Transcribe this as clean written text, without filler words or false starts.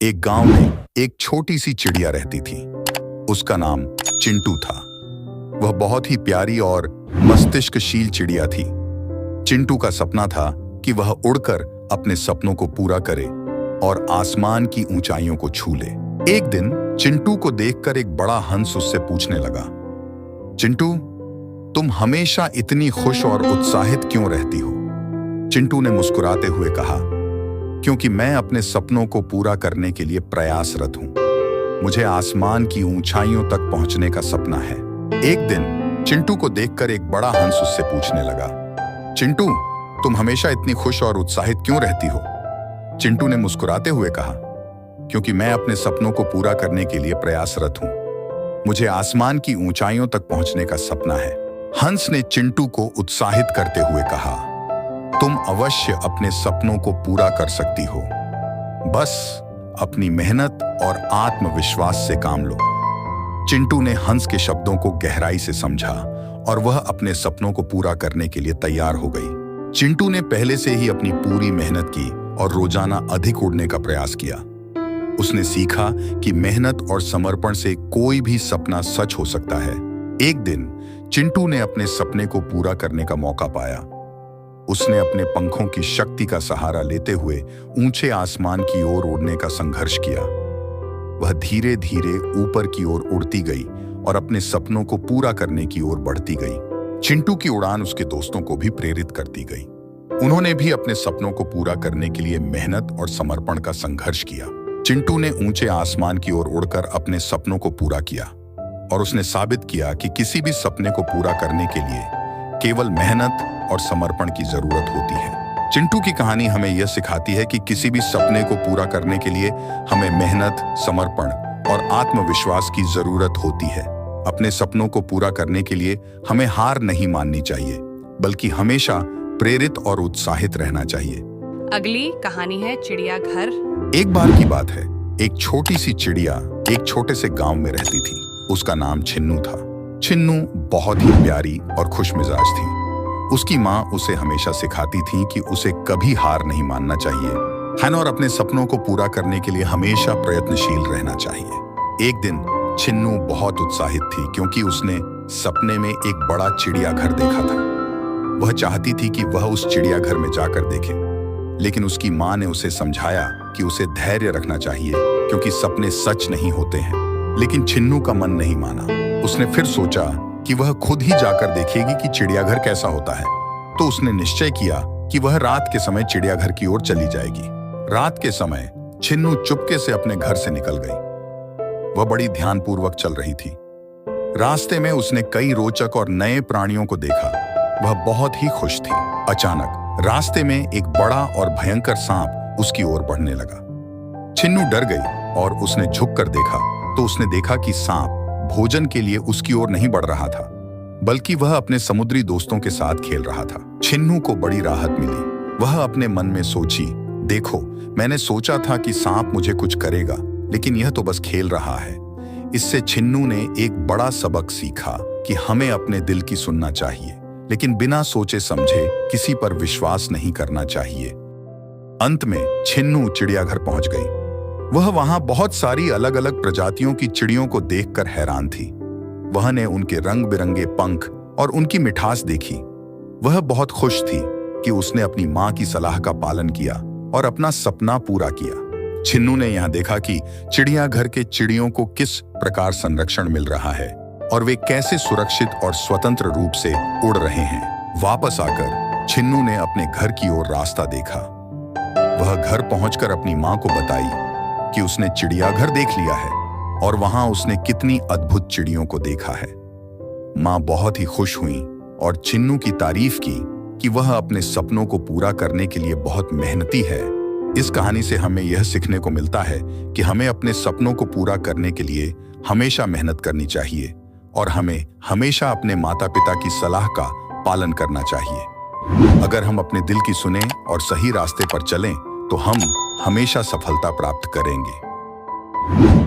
एक गांव में एक छोटी सी चिड़िया रहती थी। उसका नाम चिंटू था। वह बहुत ही प्यारी और मस्तिष्कशील चिड़िया थी। चिंटू का सपना था कि वह उड़कर अपने सपनों को पूरा करे और आसमान की ऊंचाइयों को छू ले। एक दिन चिंटू को देखकर एक बड़ा हंस उससे पूछने लगा, चिंटू, तुम हमेशा इतनी खुश और उत्साहित क्यों रहती हो? चिंटू ने मुस्कुराते हुए कहा, क्योंकि मैं अपने सपनों को पूरा करने के लिए प्रयासरत हूं। मुझे आसमान की ऊंचाइयों तक पहुंचने का सपना है। एक दिन चिंटू को देखकर एक बड़ा हंस उससे पूछने लगा, चिंटू, तुम हमेशा इतनी खुश और उत्साहित क्यों रहती हो? चिंटू ने मुस्कुराते हुए कहा, क्योंकि मैं अपने सपनों को पूरा करने के लिए प्रयासरत हूं। मुझे आसमान की ऊंचाइयों तक पहुंचने का सपना है। हंस ने चिंटू को उत्साहित करते हुए कहा, तुम अवश्य अपने सपनों को पूरा कर सकती हो। बस अपनी मेहनत और आत्मविश्वास से काम लो। चिंटू ने हंस के शब्दों को गहराई से समझा और वह अपने सपनों को पूरा करने के लिए तैयार हो गई। चिंटू ने पहले से ही अपनी पूरी मेहनत की और रोजाना अधिक उड़ने का प्रयास किया। उसने सीखा कि मेहनत और समर्पण से कोई भी सपना सच हो सकता है। एक दिन चिंटू ने अपने सपने को पूरा करने का मौका पाया। उसने अपने पंखों की शक्ति का सहारा लेते हुए ऊंचे आसमान की ओर उड़ने का संघर्ष किया। वह धीरे धीरे ऊपर की ओर उड़ती गई और अपने सपनों को पूरा करने की ओर बढ़ती गई। चिंटू की उड़ान उसके दोस्तों को भी प्रेरित करती गई। उन्होंने भी अपने सपनों को पूरा करने के लिए मेहनत और समर्पण का संघर्ष किया। चिंटू ने ऊंचे आसमान की ओर उड़कर अपने सपनों को पूरा किया और उसने साबित किया कि किसी भी सपने को पूरा करने के लिए केवल मेहनत और समर्पण की जरूरत होती है। चिंटू की कहानी हमें यह सिखाती है कि किसी भी सपने को पूरा करने के लिए हमें मेहनत, समर्पण और आत्मविश्वास की जरूरत होती है। अपने सपनों को पूरा करने के लिए हमें हार नहीं माननी चाहिए, बल्कि हमेशा प्रेरित और उत्साहित रहना चाहिए। अगली कहानी है चिड़ियाघर। एक बार की बात है, एक छोटी सी चिड़िया एक छोटे से गांव में रहती थी। उसका नाम छिन्नू था। छिन्नू बहुत ही प्यारी और खुशमिजाज थी। उसकी माँ उसे हमेशा सिखाती थी कि उसे कभी हार नहीं मानना चाहिए, है ना, और अपने सपनों को पूरा करने के लिए हमेशा प्रयत्नशील रहना चाहिए। एक दिन छिन्नू बहुत उत्साहित थी क्योंकि उसने सपने में एक बड़ा चिड़ियाघर देखा था। वह चाहती थी कि वह उस चिड़ियाघर में जाकर देखे, लेकिन उसकी माँ ने उसे समझाया कि उसे धैर्य रखना चाहिए क्योंकि सपने सच नहीं होते हैं। लेकिन छिन्नू का मन नहीं माना। उसने फिर सोचा कि वह खुद ही जाकर देखेगी कि चिड़ियाघर कैसा होता है। तो उसने निश्चय किया कि वह रात के समय चिड़ियाघर की ओर चली जाएगी। रात के समय छिन्नू चुपके से अपने घर से निकल गई। वह बड़ी ध्यानपूर्वक चल रही थी। रास्ते में उसने कई रोचक और नए प्राणियों को देखा। वह बहुत ही खुश थी। अचानक रास्ते में एक बड़ा और भयंकर सांप उसकी ओर बढ़ने लगा। छिन्नू डर गई और उसने झुककर देखा तो उसने देखा कि सांप भोजन के लिए उसकी ओर नहीं बढ़ रहा था, बल्कि वह अपने समुद्री दोस्तों के साथ खेल रहा था। छिन्नू को बड़ी राहत मिली। वह अपने मन में सोची, देखो, मैंने सोचा था कि सांप मुझे कुछ करेगा, लेकिन यह तो बस खेल रहा है। इससे छिन्नू ने एक बड़ा सबक सीखा कि हमें अपने दिल की सुनना चाहिए, लेकिन बिना सोचे समझे किसी पर विश्वास नहीं करना चाहिए। अंत में छिन्नू चिड़ियाघर पहुंच गई। वह वहां बहुत सारी अलग अलग प्रजातियों की चिड़ियों को देखकर हैरान थी। वह ने उनके रंग बिरंगे पंख और उनकी मिठास देखी। वह बहुत खुश थी कि उसने अपनी माँ की सलाह का पालन किया और अपना सपना पूरा किया। छिन्नू ने यहाँ देखा कि चिड़ियाघर के चिड़ियों को किस प्रकार संरक्षण मिल रहा है और वे कैसे सुरक्षित और स्वतंत्र रूप से उड़ रहे हैं। वापस आकर छिन्नू ने अपने घर की ओर रास्ता देखा। वह घर पहुंचकर अपनी माँ को बताई कि उसने चिड़ियाघर देख लिया है और वहां उसने कितनी अद्भुत चिड़ियों को देखा है। माँ बहुत ही खुश हुई और छिन्नू की तारीफ की कि वह अपने सपनों को पूरा करने के लिए बहुत मेहनती है। इस कहानी से हमें यह सीखने को मिलता है कि हमें अपने सपनों को पूरा करने के लिए हमेशा मेहनत करनी चाहिए और हमें हमेशा अपने माता पिता की सलाह का पालन करना चाहिए। अगर हम अपने दिल की सुने और सही रास्ते पर चलें तो हम हमेशा सफलता प्राप्त करेंगे।